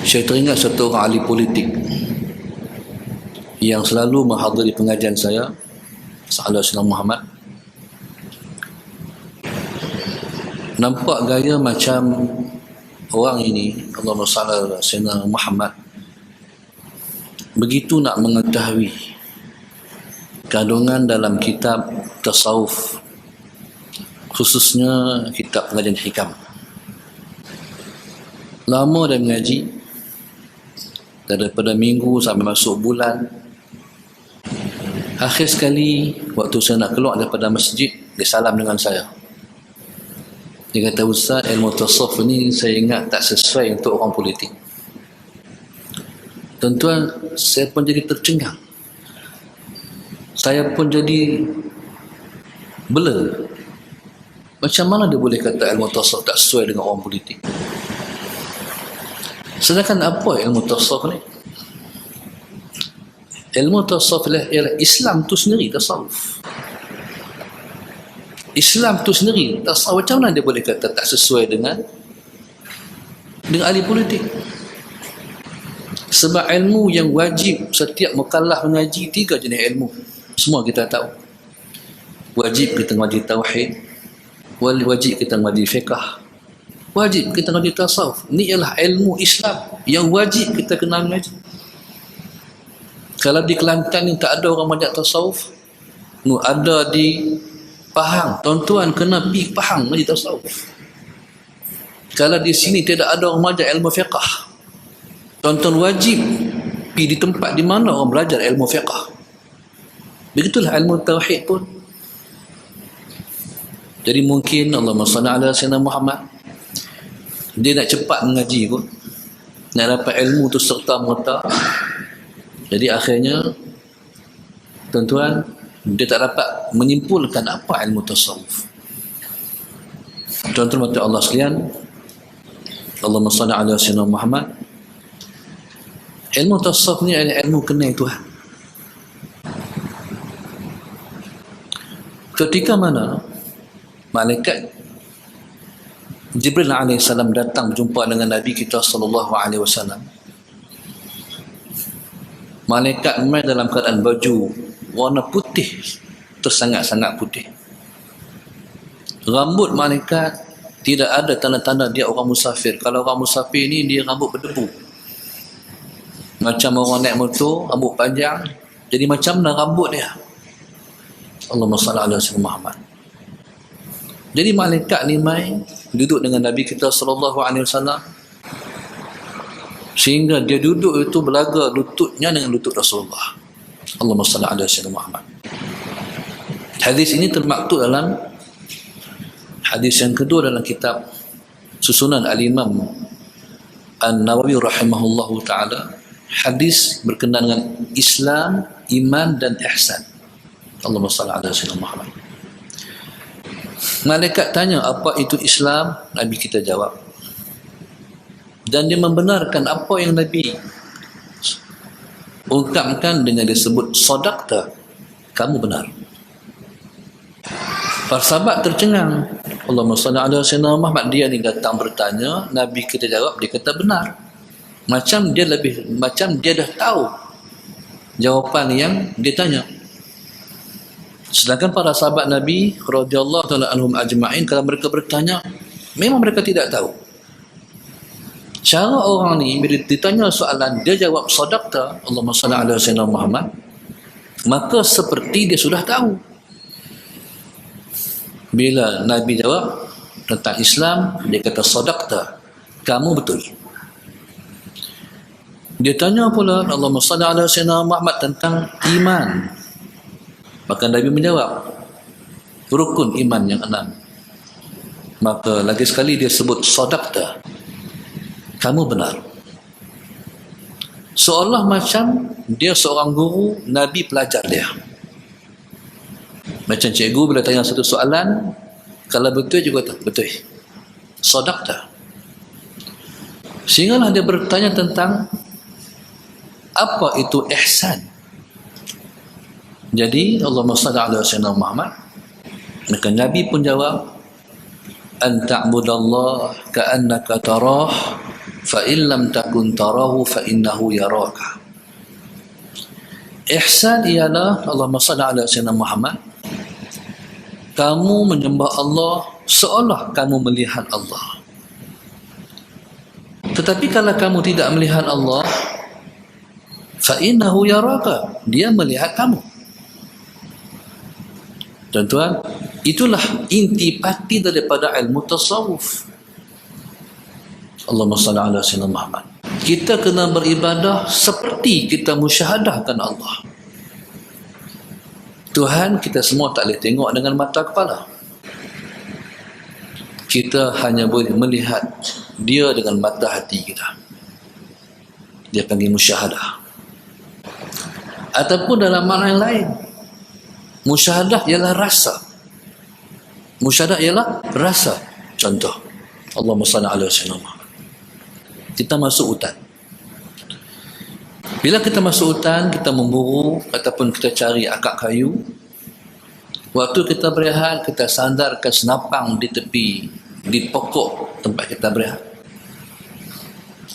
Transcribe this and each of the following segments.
Saya teringat satu orang ahli politik yang selalu menghadiri pengajian saya, Sahabat Sayyidina Muhammad. Nampak gaya macam orang ini, Allahumma salli ala Sayyidina Muhammad, begitu nak mengetahui kandungan dalam kitab tasawuf, khususnya kitab pengajian hikam. Lama dah mengaji, daripada minggu sampai masuk bulan. Akhir sekali waktu saya nak keluar daripada masjid, dia salam dengan saya. Dia kata, "Ustaz, ilmu tasawuf ni saya ingat tak sesuai untuk orang politik." Tuan-tuan, saya pun jadi tercengang. Saya pun jadi blur. Macam mana dia boleh kata ilmu tasawuf tak sesuai dengan orang politik? Sedangkan apa ilmu tasawuf ni? Ilmu tasawuf ialah Islam tu sendiri, tasawuf. Islam tu sendiri, tasawuf. Macam mana dia boleh kata tak sesuai dengan ahli politik? Sebab ilmu yang wajib setiap mukallaf mengaji, 3 jenis ilmu. Semua kita tahu. Wajib kita mengaji tauhid, wajib kita mengaji fiqh, wajib kita mengaji tasawuf. Ini ialah ilmu Islam yang wajib kita kena mengaji. Kalau di Kelantan ni tak ada orang mengaji tasawuf, ada di Pahang, tuan-tuan kena pergi Pahang mengaji tasawuf. Kalau di sini tidak ada orang mengaji ilmu fiqh, tuan-tuan wajib pergi di tempat di mana orang belajar ilmu fiqh. Begitulah ilmu tauhid pun. Jadi mungkin Allahumma salli ala Sayyidina Muhammad, dia nak cepat mengaji pun, nak dapat ilmu tu serta merta. Jadi akhirnya, tuan-tuan, dia tak dapat menyimpulkan apa ilmu tasawuf. Tuan-tuan mata Allah sekalian, Allahumma salli ala Sayyidina Muhammad, ilmu tasawuf ni adalah ilmu kenal Tuhan. Ketika mana malaikat Jibril AS datang berjumpa dengan Nabi kita SAW, malaikat main dalam keadaan baju warna putih, tersangat-sangat putih. Rambut malaikat tidak ada tanda-tanda dia orang musafir. Kalau orang musafir ni dia rambut berdebu, macam orang naik motor, rambut panjang. Jadi macam mana rambut dia? Allahumma salli ala Sayyidina Muhammad. Jadi malaikat ni main duduk dengan Nabi kita SAW, sehingga dia duduk itu belaga lututnya dengan lutut Rasulullah. Allahumma salli ala Sayyidina Muhammad. Hadis ini termaktub dalam hadis yang kedua dalam kitab susunan Al-Imam An-Nawawi rahimahullahu ta'ala. Hadis berkenaan dengan Islam, iman dan ihsan. Allahumma salli ala Sayyidina Muhammad. Malaikat tanya, apa itu Islam? Nabi kita jawab. Dan dia membenarkan apa yang Nabi ungkapkan dengan disebut sadaqta, kamu benar. Para sahabat tercengang. Allahumma salli ala Sayyidina Muhammad, dia ni datang bertanya, Nabi kita jawab, dia kata benar. Macam dia dah tahu jawapan yang dia tanya. Sedangkan para sahabat Nabi radhiyallahu taala anhum ajma'in, kalau mereka bertanya, memang mereka tidak tahu. Cara orang ni bila ditanya soalan, dia jawab sadaqta, Allahumma salli ala Sayyidina Muhammad, maka seperti dia sudah tahu. Bila Nabi jawab tentang Islam, dia kata sadaqta, kamu betul. Dia tanya pula Allahumma salli ala Sayyidina Muhammad tentang iman, maka Nabi menjawab rukun iman yang 6. Maka lagi sekali dia sebut sadaqta, kamu benar. Seolah macam dia seorang guru, Nabi pelajar dia. Macam cikgu bila tanya satu soalan, kalau betul juga tak betul, sadaqta. Sehinggalah dia bertanya tentang apa itu ihsan. Jadi Allahumma salli ala Sayyidina Muhammad, maka Nabi pun jawab, an ta'budallah ka'annaka tarah fa in lam takun tarahu fa innahu yaraka. Ihsan ialah, Allahumma salli ala sayyidina Muhammad, kamu menyembah Allah seolah kamu melihat Allah. Tetapi kalau kamu tidak melihat Allah, fa innahu yaraka, dia melihat kamu. Tuan-tuan, itulah intipati daripada ilmu tasawuf. Allahumma salli ala sayyidina Muhammad. Kita kena beribadah seperti kita musyahadahkan Allah. Tuhan kita semua tak boleh tengok dengan mata kepala. Kita hanya boleh melihat dia dengan mata hati kita. Dia panggil musyahadah. Ataupun dalam makna yang lain, musyahadah ialah rasa. Musyahadah ialah rasa. Contoh, Allahumma salli ala sayyidina Muhammad. Kita masuk hutan. Bila kita masuk hutan, kita memburu ataupun kita cari akak kayu. Waktu kita berehat, kita sandarkan senapang di tepi, di pokok tempat kita berehat.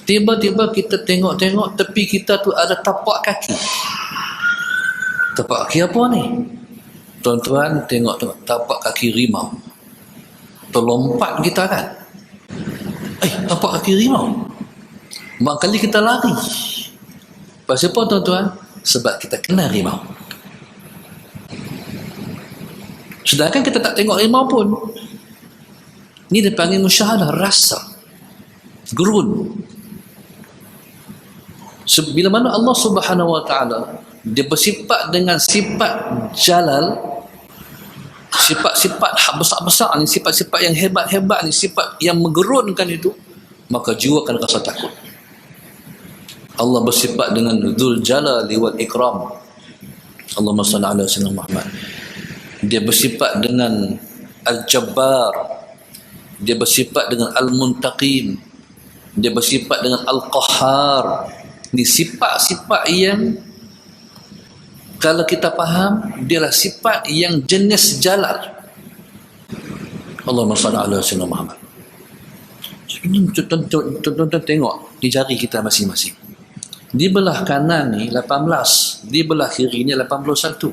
Tiba-tiba kita tengok-tengok tepi kita tu ada tapak kaki. Tapak kaki apa ni? Tuan-tuan tengok tapak kaki rimau. Terlompat kita kan? Tapak kaki rimau. Kali kita lari. Pasal apa tuan-tuan? Sebab kita kenal rimau. Sedangkan kita tak tengok rimau pun. Ini dipanggil musyahadah, rasa. Gerun. Bila mana Allah Subhanahu Wa Taala dia bersifat dengan sifat jalal, sifat-sifat besar-besar ni, sifat-sifat yang hebat-hebat ni, sifat yang menggerunkan itu, maka jiwa akan rasa takut. Allah bersifat dengan Dzul Jalali wal Ikram. Allahumma salli ala sayyidina Muhammad. Dia bersifat dengan Al-Jabbar. Dia bersifat dengan Al-Muntaqim. Dia bersifat dengan Al-Qahhar. Ini sifat-sifat yang kalau kita faham, dialah sifat yang jenis jalal. Allahumma salli ala sayyidina Muhammad. Ini tuan-tuan tengok di jari kita masing-masing. Di belah kanan ni 18, di belah kiri ni 81.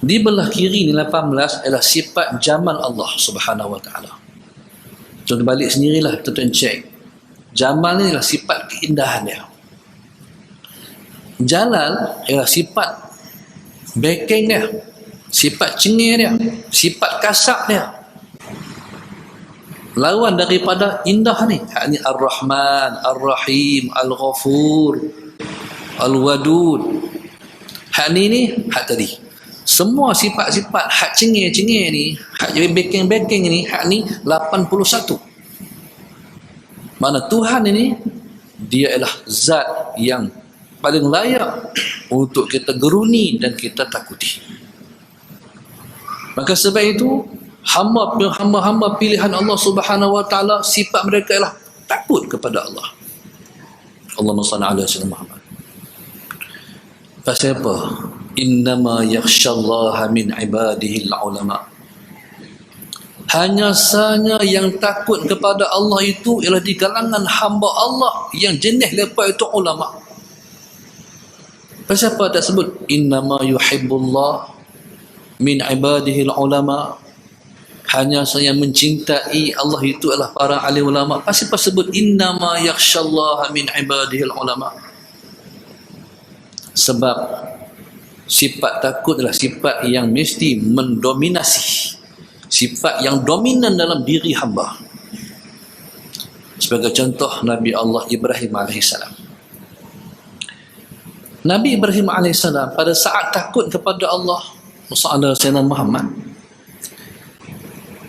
Di belah kiri ni 18 adalah sifat jamal Allah Subhanahu Wa Taala. Tuan balik sendirilah, tuan cek. Jamal ni adalah sifat keindahan dia. Jalal ialah sifat backing dia, sifat cengir dia, sifat kasar dia. Lawan daripada indah ni, yakni Ar-Rahman, Ar-Rahim, Al-Ghafur, Al-Wadud. Hak ni hak tadi. Semua sifat-sifat hak cengir-cengir ni, hak jadi backing-backing ni, hak ni 81. Mana Tuhan ini, dia ialah zat yang paling layak untuk kita geruni dan kita takuti. Maka sebab itu, hamba-hamba pilihan Allah Subhanahu Wa Taala, sifat mereka ialah takut kepada Allah. Allahumma salli ala sayyidina Muhammad. Pasal apa? Innama yakhshallaha min ibadihi al-ulama. Hanya sahaja yang takut kepada Allah itu ialah di kalangan hamba Allah yang jenis lepas itu ulama. Pasal apa tak sebut innama yuhibbullah min ibadihi al-ulama? Hanya saya mencintai Allah itu adalah para alim ulama. Pasal apa sebut innama yakhshallaha min ibadihi al-ulama? Sebab sifat takut adalah sifat yang mesti mendominasi, sifat yang dominan dalam diri hamba. Sebagai contoh, Nabi Allah Ibrahim AS. Nabi Ibrahim AS pada saat takut kepada Allah Sayyidina Muhammad,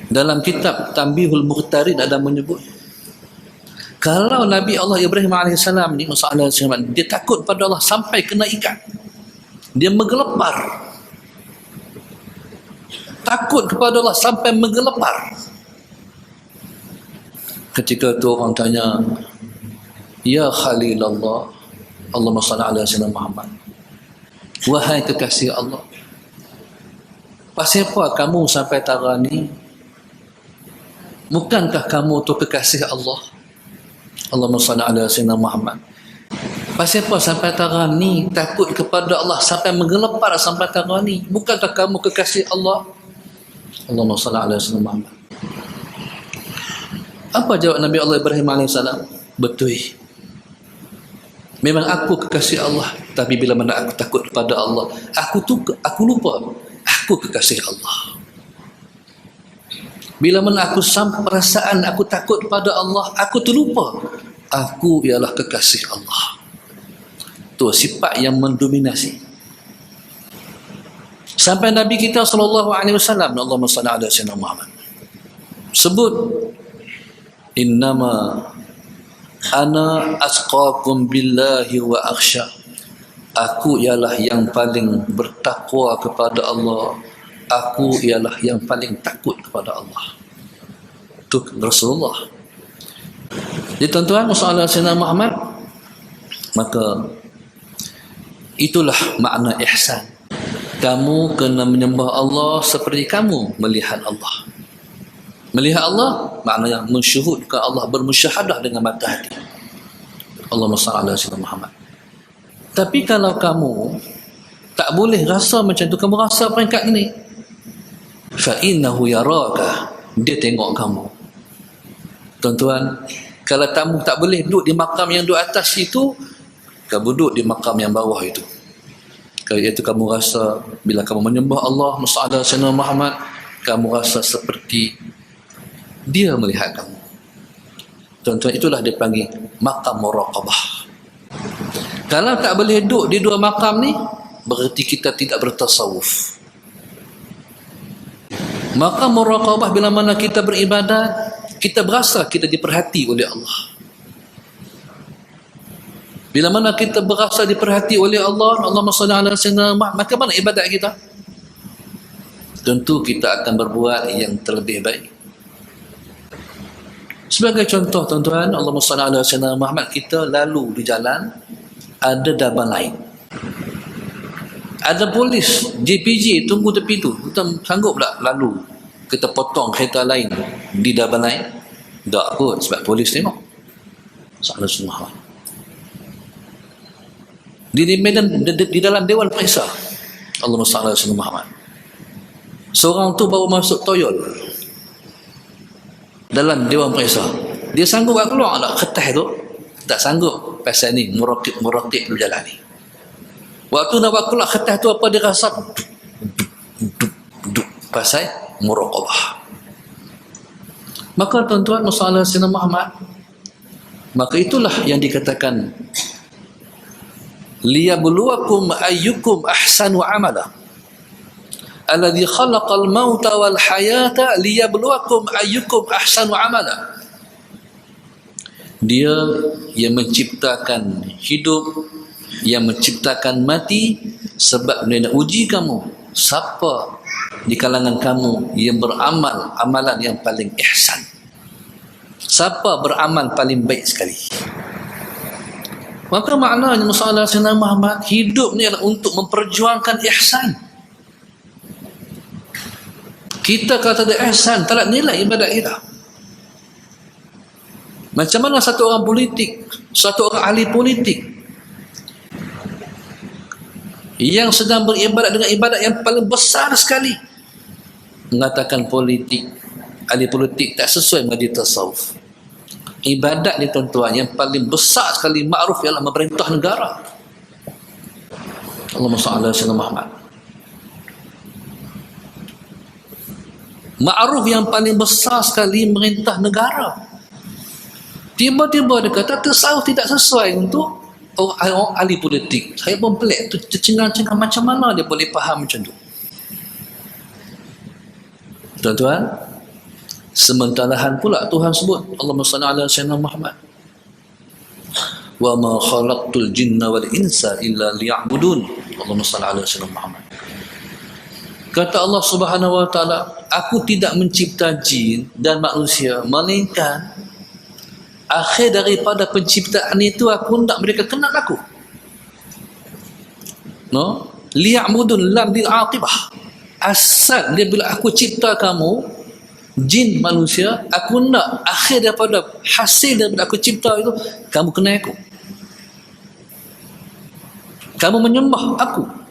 dalam kitab Tanbihul Muqtarid ada menyebut, kalau Nabi Allah Ibrahim AS ni, dia takut pada Allah sampai kena ikat, dia menggelepar, takut kepada Allah sampai menggelepar. Ketika tu orang tanya, ya Khalilallah, Allahumma salli ala sayyidina Muhammad, wahai kekasih Allah, pasal apa kamu sampai tara ni? Bukankah kamu tu kekasih Allah? Allahumma salli ala sayyidina Muhammad. Pasal apa sampai tarah ni takut kepada Allah sampai menggelepar sampai tarah ni? Bukankah kamu kekasih Allah? Allahumma salli ala sayyidina Muhammad. Apa jawab Nabi Allah Ibrahim AS? Betul. Memang aku kekasih Allah, tapi bila mana aku takut kepada Allah, aku lupa aku kekasih Allah. Bila mana aku sampai perasaan aku takut kepada Allah, aku terlupa aku ialah kekasih Allah. Tu sifat yang mendominasi. Sampai Nabi kita SAW, Allahumma salli ala sayyidina Muhammad, sebut, innama ana asqakum billahi wa akhsha. Aku ialah yang paling bertakwa kepada Allah. Aku ialah yang paling takut kepada Allah. Itu Rasulullah. Jadi tuan-tuan, masalah Sayyidina Muhammad, maka itulah makna ihsan. Kamu kena menyembah Allah seperti kamu melihat Allah. Melihat Allah maknanya mensyuhudkan Allah, bermusyahadah dengan mata hati. Allahumma salli ala sayyidina Muhammad. Tapi kalau kamu tak boleh rasa macam tu, kamu rasa peringkat ini, fa innahu yaraka, dia tengok kamu. Tuan-tuan, kalau kamu tak boleh duduk di makam yang duduk atas itu, kamu duduk di makam yang bawah itu. Kalau itu kamu rasa bila kamu menyembah Allah, Muhammad Sayyidina Muhammad, kamu rasa seperti dia melihat kamu. Tuan-tuan, itulah dia panggil makam muraqabah. Kalau tak boleh duduk di dua makam ni, berarti kita tidak bertasawuf. Makam muraqabah bila mana kita beribadat, kita berasa kita diperhati oleh Allah. Bila mana kita berasa diperhati oleh Allah, Allahumma salli ala sayyidina Muhammad, maka mana ibadat kita? Tentu kita akan berbuat yang terlebih baik. Sebagai contoh tuan-tuan, Allahumma salli ala sayyidina Muhammad, kita lalu di jalan, ada daban lain, ada polis JPJ tunggu tepi tu, kita sanggup tak lalu, kita potong kereta lain di daban lain? Tak kot, sebab polis tengok. Salah semua. Di medan, di dalam dewan periksa, Allahumma salli ala sayyidina Muhammad, seorang tu baru masuk toyol dalam dewan periksa, dia sanggup tak keluar tak kertas tu? Tak sanggup. Pasal ni murakib dulu jalan ni. Waktu nak buat keluar kertas tu, apa dia rasa? Pasal muraqabah. Maka tuan-tuan, masalah Sayyidina Muhammad, maka itulah yang dikatakan liyabluwakum ayyukum ahsanu amala, alladhi khalaqal mauta wal hayata liyabluwakum ayyukum ahsanu amala. Dia yang menciptakan hidup, yang menciptakan mati, sebab dia nak uji kamu, siapa di kalangan kamu yang beramal amalan yang paling ihsan, siapa beramal paling baik sekali. Maka maknanya masalah Sayyidina Muhammad, hidup ni adalah untuk memperjuangkan ihsan. Kita kata ada ihsan, tak ada nilai ibadat kita. Macam mana satu orang politik, satu orang ahli politik yang sedang beribadat dengan ibadat yang paling besar sekali, mengatakan politik, ahli politik tak sesuai dengan tasawuf. Ibadat ni tuan-tuan yang paling besar sekali ma'ruf ialah memerintah negara. Allahumma salli ala sayyidina Muhammad. Ma'ruf yang paling besar sekali merintah negara. Tiba-tiba dia kata tasawuf tidak sesuai untuk orang ahli politik. Saya pun pelik tu, tercengang-cengang macam mana dia boleh faham macam tu. Tuan-tuan, sementarahan pula Tuhan sebut, Allahumma salli ala sayyidina Muhammad, wa ma khalaqtul jinna wal insa illa liya'budun. Allahumma salli ala sayyidina Muhammad. Kata Allah Subhanahu wa taala, aku tidak mencipta jin dan manusia melainkan akhir daripada penciptaan itu aku hendak mereka kenal aku. No, liya'budun lam lil aqibah. Asal dia bila aku cipta kamu, jin manusia, aku nak akhir daripada hasil daripada aku cipta itu, kamu kenal aku, kamu menyembah aku.